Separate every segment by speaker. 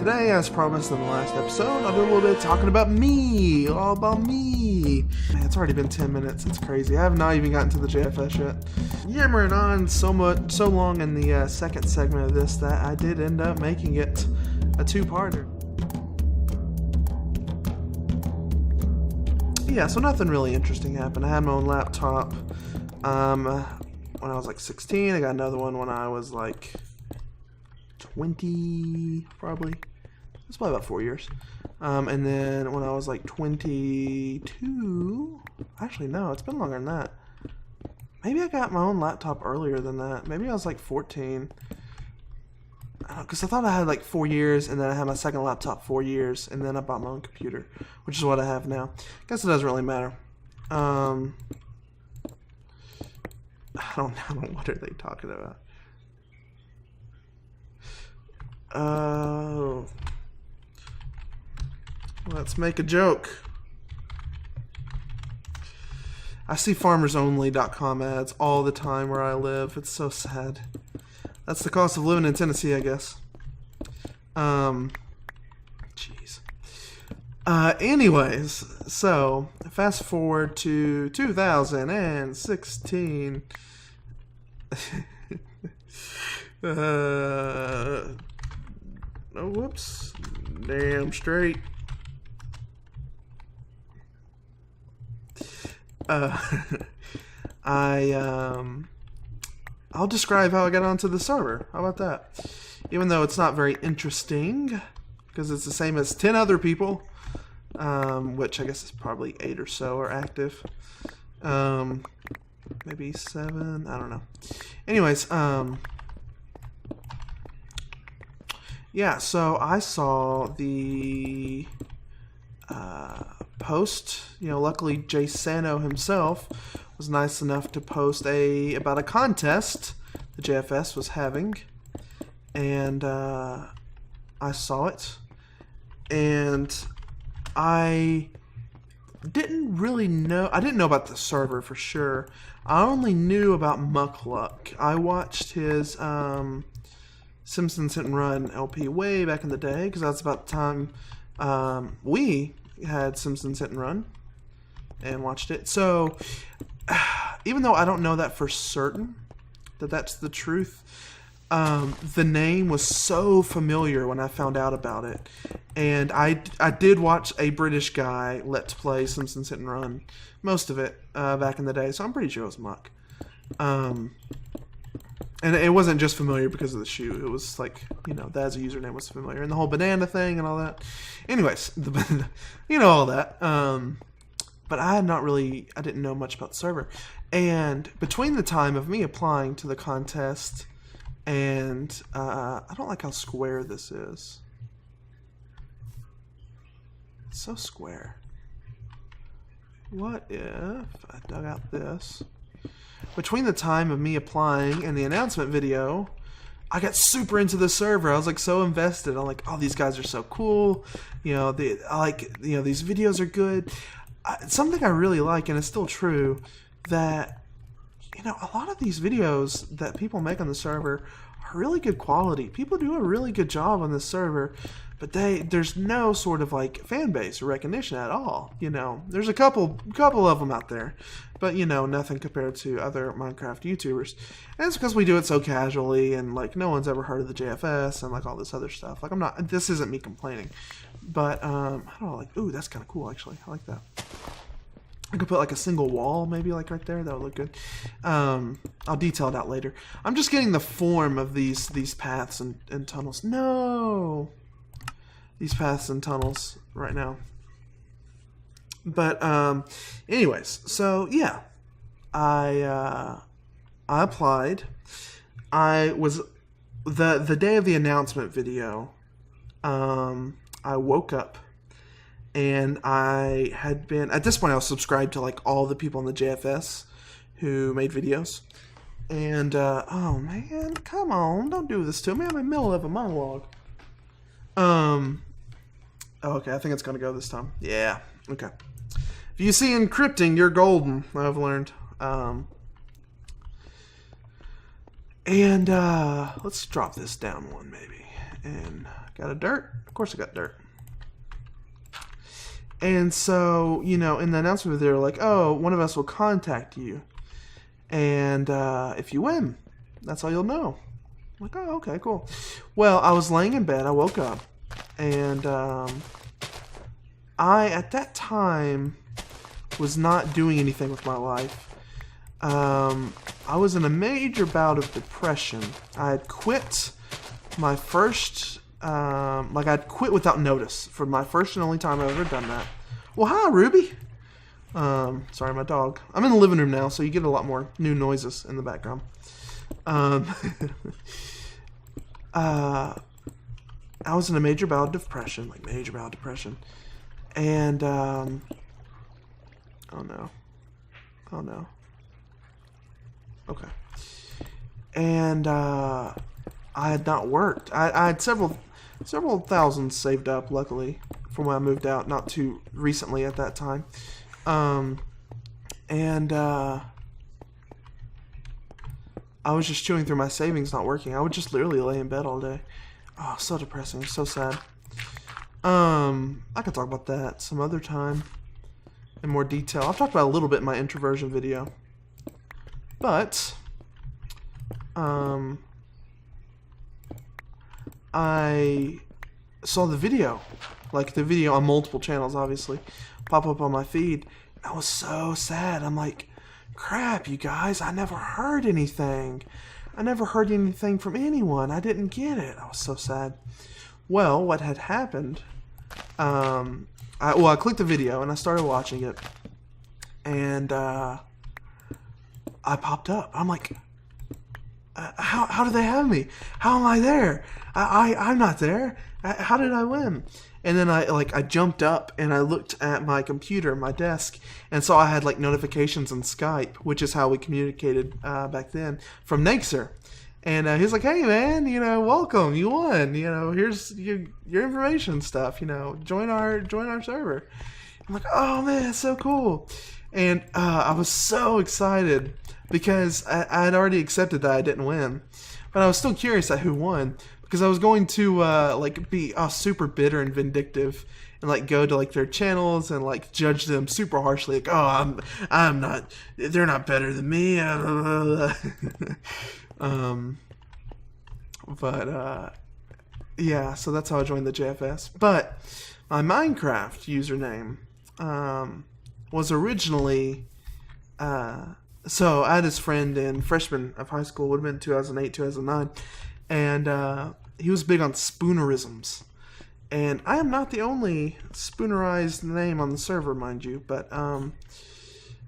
Speaker 1: Today, as promised in the last episode, I'll do a little bit of talking about me, all about me. Man, it's already been 10 minutes, it's crazy. I have not even gotten to the JFS yet. Yammering on so long in the second segment of this that I did end up making it a two-parter. Yeah, so nothing really interesting happened. I had my own laptop when I was like 16. I got another one when I was like 20, probably. It's probably about 4 years. And then when I was like 22, actually no, it's been longer than that. Maybe I got my own laptop earlier than that. Maybe I was like 14. Because I thought I had like 4 years, and then I had my second laptop 4 years, and then I bought my own computer, which is what I have now. Guess it doesn't really matter. I don't know, what are they talking about? Oh. Let's make a joke. I see farmersonly.com ads all the time where I live. It's so sad. That's the cost of living in Tennessee, I guess. Jeez. Anyways, so fast forward to 2016. Oh, whoops. Damn straight. I'll describe how I got onto the server. How about that? Even though it's not very interesting, because it's the same as 10 other people, which I guess is probably 8 or so are active. Maybe 7, I don't know. Anyways, yeah, so I saw the post. You know, luckily Jay Sano himself was nice enough to post about a contest the JFS was having, and I saw it, and I didn't know about the server for sure. I only knew about Muckluck. I watched his Simpsons Hit and Run LP way back in the day, because that's about the time we had Simpsons Hit and Run and watched it. So even though I don't know that for certain, that's the truth, the name was so familiar when I found out about it. And I did watch a British guy Let's Play Simpsons Hit and Run, most of it, back in the day, so I'm pretty sure it was Muck. And it wasn't just familiar because of the shoe. It was like, you know, that as a username was familiar. And the whole banana thing and all that. Anyways, you know, all that. But I didn't know much about the server. And between the time of me applying to the contest and, I don't like how square this is. It's so square. What if I dug out this? Between the time of me applying and the announcement video, I got super into the server. I was like so invested. I'm like, oh, these guys are so cool. You know, these videos are good. Something I really like, and it's still true, that, you know, a lot of these videos that people make on the server are really good quality. People do a really good job on this server, but there's no sort of like fan base or recognition at all. You know, there's a couple of them out there, but you know, nothing compared to other Minecraft YouTubers. And it's because we do it so casually, and like no one's ever heard of the JFS and like all this other stuff. Like this isn't me complaining, but I don't know, like, ooh, that's kind of cool actually. I like that. I could put like a single wall maybe like right there. That would look good. I'll detail it out later. I'm just getting the form of these paths and tunnels. No, these paths and tunnels right now. But anyways, so yeah, I applied. I was the day of the announcement video. I woke up. And I had been, at this point I was subscribed to like all the people in the JFS who made videos. And, oh man, come on, don't do this to me. I'm in the middle of a monologue. Okay, I think it's going to go this time. Yeah, okay. If you see encrypting, you're golden, I've learned. And let's drop this down one maybe. and got a dirt. Of course I got dirt. And so, you know, in the announcement they were like, oh, one of us will contact you. And if you win, that's all you'll know. I'm like, oh, okay, cool. Well, I was laying in bed. I woke up. And I, at that time, was not doing anything with my life. I was in a major bout of depression. I had quit my first... I'd quit without notice for my first and only time I've ever done that. Well, hi, Ruby. Sorry, my dog. I'm in the living room now, so you get a lot more new noises in the background. I was in a major bout of depression, and oh no. Okay. And I had not worked. I had several thousands saved up, luckily, from when I moved out, not too recently at that time. I was just chewing through my savings, not working. I would just literally lay in bed all day. Oh, so depressing, so sad. I could talk about that some other time in more detail. I've talked about it a little bit in my introversion video. But, I saw the video on multiple channels, obviously, pop up on my feed. I was so sad. I'm like, crap, you guys, I never heard anything. I never heard anything from anyone. I didn't get it. I was so sad. Well, what had happened, I clicked the video and I started watching it, and I popped up. I'm like, how did they have me? How am I there? I'm not there. How did I win? And then I jumped up and I looked at my computer, my desk, and saw I had notifications on Skype, which is how we communicated back then, from Naxer. And he's like, hey man, welcome, you won. Here's your information stuff. Join our server. I'm like, oh man, that's so cool. And I was so excited because I had already accepted that I didn't win, but I was still curious at who won, because I was going to be super bitter and vindictive and go to their channels and judge them super harshly, oh, I'm not, they're not better than me. Yeah, so that's how I joined the JFS. But my Minecraft username was originally so I had this friend in freshman of high school, would have been 2008, 2009, and he was big on spoonerisms. And I am not the only spoonerized name on the server, mind you, but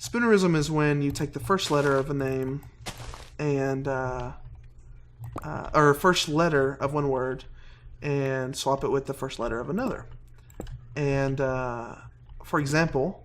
Speaker 1: spoonerism is when you take the first letter of a name and or first letter of one word and swap it with the first letter of another. And for example,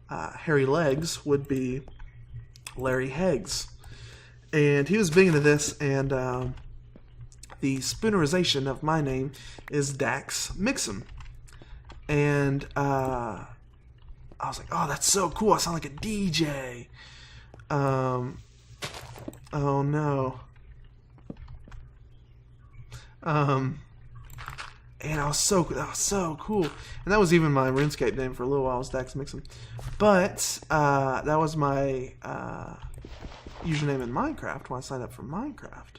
Speaker 1: Hairy Legs would be Larry Heggs, and he was big into this. And the spoonerization of my name is Dax Mixon. And I was like, oh, that's so cool. I sound like a DJ. Oh no. And that was so cool. And that was even my RuneScape name for a little while, was Dax Mixon. But that was my username in Minecraft when I signed up for Minecraft.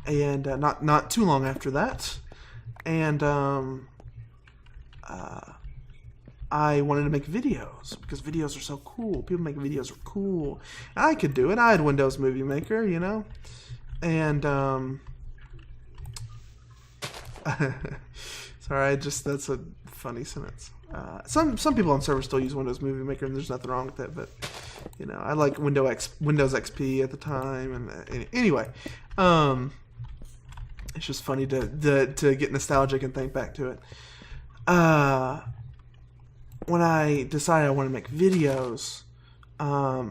Speaker 1: And not too long after that, and I wanted to make videos because videos are so cool. People making videos are cool. I could do it. I had Windows Movie Maker, and sorry, that's a funny sentence. Some people on servers still use Windows Movie Maker, and there's nothing wrong with it. But I like Windows XP at the time, and anyway, it's just funny to get nostalgic and think back to it. When I decided I wanted to make videos, I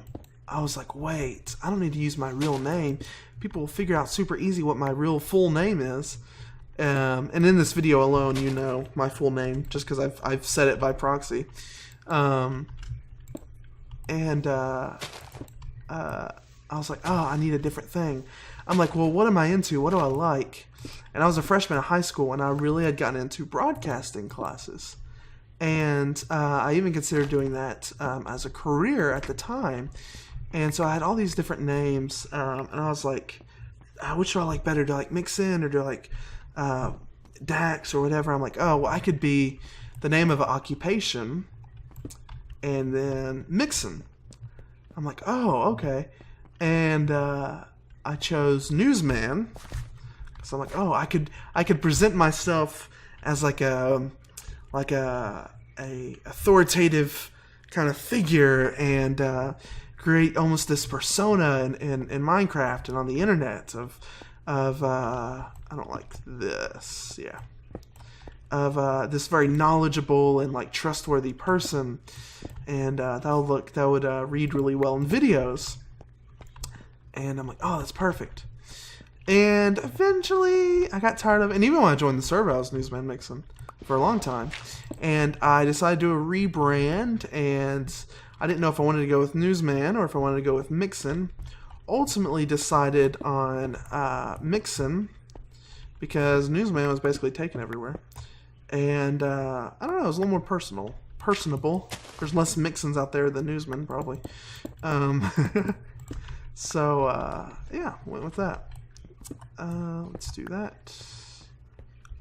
Speaker 1: was like, wait, I don't need to use my real name. People will figure out super easy what my real full name is. And in this video alone, my full name, just because I've said it by proxy. I was like, oh, I need a different thing. I'm like, well, what am I into? What do I like? And I was a freshman in high school, and I really had gotten into broadcasting classes. And I even considered doing that as a career at the time. And so I had all these different names, and I was like, which do I like better? Do I like Mixin, or do I like Dax, or whatever? I'm like, oh, well, I could be the name of an occupation, and then Mixin. I'm like, oh, okay. And I chose Newsman. So I'm like, oh, I could present myself as like a authoritative kind of figure, and create almost this persona in Minecraft and on the internet of I don't like this, yeah, of this very knowledgeable and like trustworthy person, and that would read really well in videos. And I'm like, oh, that's perfect. And eventually, I got tired of it. And even when I joined the server, I was Newsman Mixin for a long time. And I decided to do a rebrand, and I didn't know if I wanted to go with Newsman or if I wanted to go with Mixin. Ultimately decided on Mixin, because Newsman was basically taken everywhere. And I don't know, it was a little more personable. There's less Mixins out there than Newsman, probably. So, yeah, went with that. Let's do that.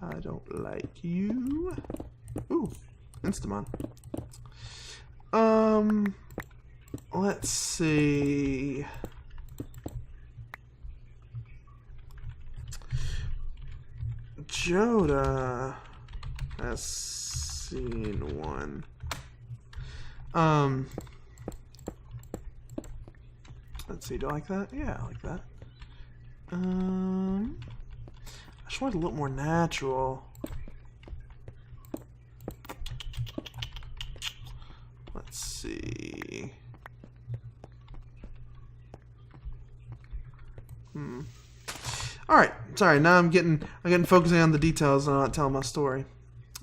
Speaker 1: I don't like you. Ooh, Instamon. Let's see. Joda has seen one. Let's see, do I like that? Yeah, I like that. I just want it a little more natural. Let's see. Alright, sorry, now I'm getting focusing on the details and not telling my story.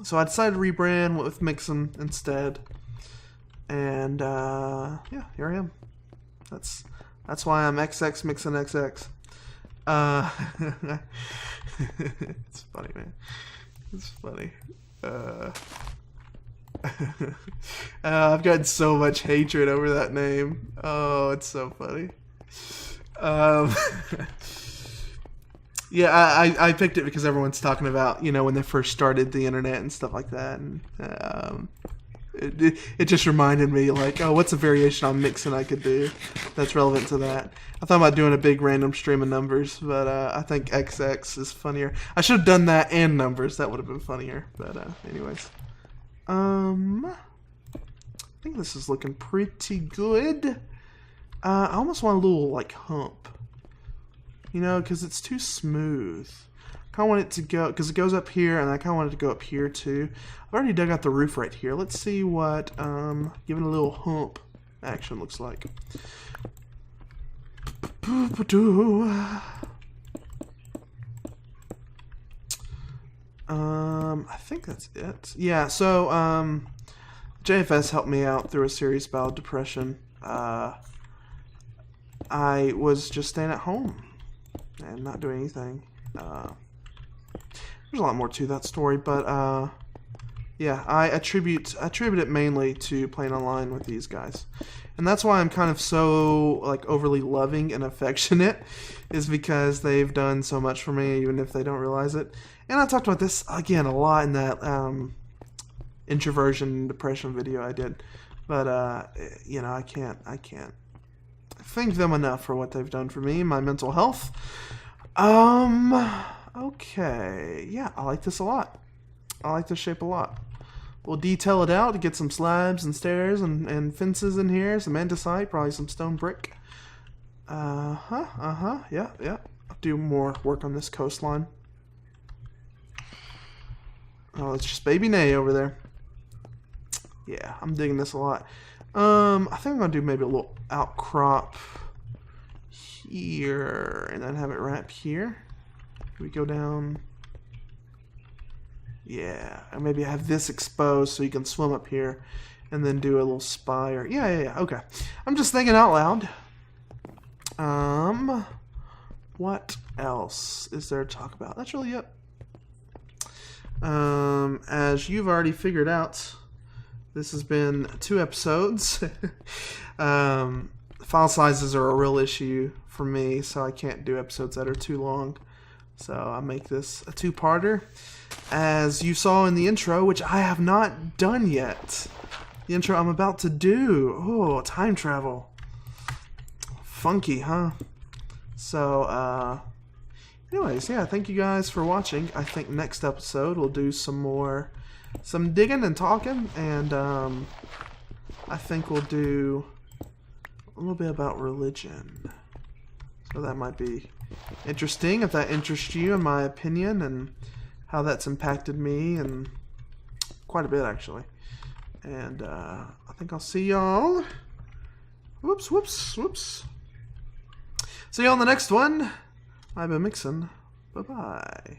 Speaker 1: So I decided to rebrand, went with Mixin instead. And yeah, here I am. That's why I'm XX Mixin XX. It's funny, man. It's funny. I've gotten so much hatred over that name. Oh, it's so funny. Yeah, I picked it because everyone's talking about, you know, when they first started the internet and stuff like that, and it just reminded me, like, oh, what's a variation on Mixin I could do that's relevant to that? I thought about doing a big random stream of numbers, but I think XX is funnier. I should have done that and numbers. That would have been funnier. But anyways, I think this is looking pretty good. I almost want a little like hump, you know, because it's too smooth. I kind of want it to go, because it goes up here, and I kind of want it to go up here too. I've already dug out the roof right here. Let's see what giving a little hump action looks like. I think that's it. Yeah, so JFS helped me out through a serious bout of depression. I was just staying at home and not doing anything. There's a lot more to that story, but yeah, I attribute it mainly to playing online with these guys. And that's why I'm kind of so like overly loving and affectionate, is because they've done so much for me, even if they don't realize it. And I talked about this again a lot in that introversion and depression video I did. But you know, I can't thank them enough for what they've done for me, my mental health. Okay, yeah, I like this a lot. I like this shape a lot. We'll detail it out to get some slabs and stairs and fences in here, some andesite, probably some stone brick. Yeah. I'll do more work on this coastline. Oh, it's just baby Nay over there. Yeah, I'm digging this a lot. I think I'm gonna do maybe a little outcrop here, and then have it wrap here. We go down. Yeah, and maybe have this exposed so you can swim up here, and then do a little spire. Yeah. Okay. I'm just thinking out loud. What else is there to talk about? That's really it. As you've already figured out, this has been 2 episodes. File sizes are a real issue for me, so I can't do episodes that are too long. So I make this a 2-parter. As you saw in the intro, which I have not done yet. The intro I'm about to do. Oh, time travel. Funky, huh? So, anyways, yeah, thank you guys for watching. I think next episode we'll do some digging and talking, and I think we'll do a little bit about religion. So that might be interesting if that interests you, in my opinion, and how that's impacted me, and quite a bit actually. And I think I'll see y'all. Whoops. See y'all on the next one. I've been mixing. Bye-bye.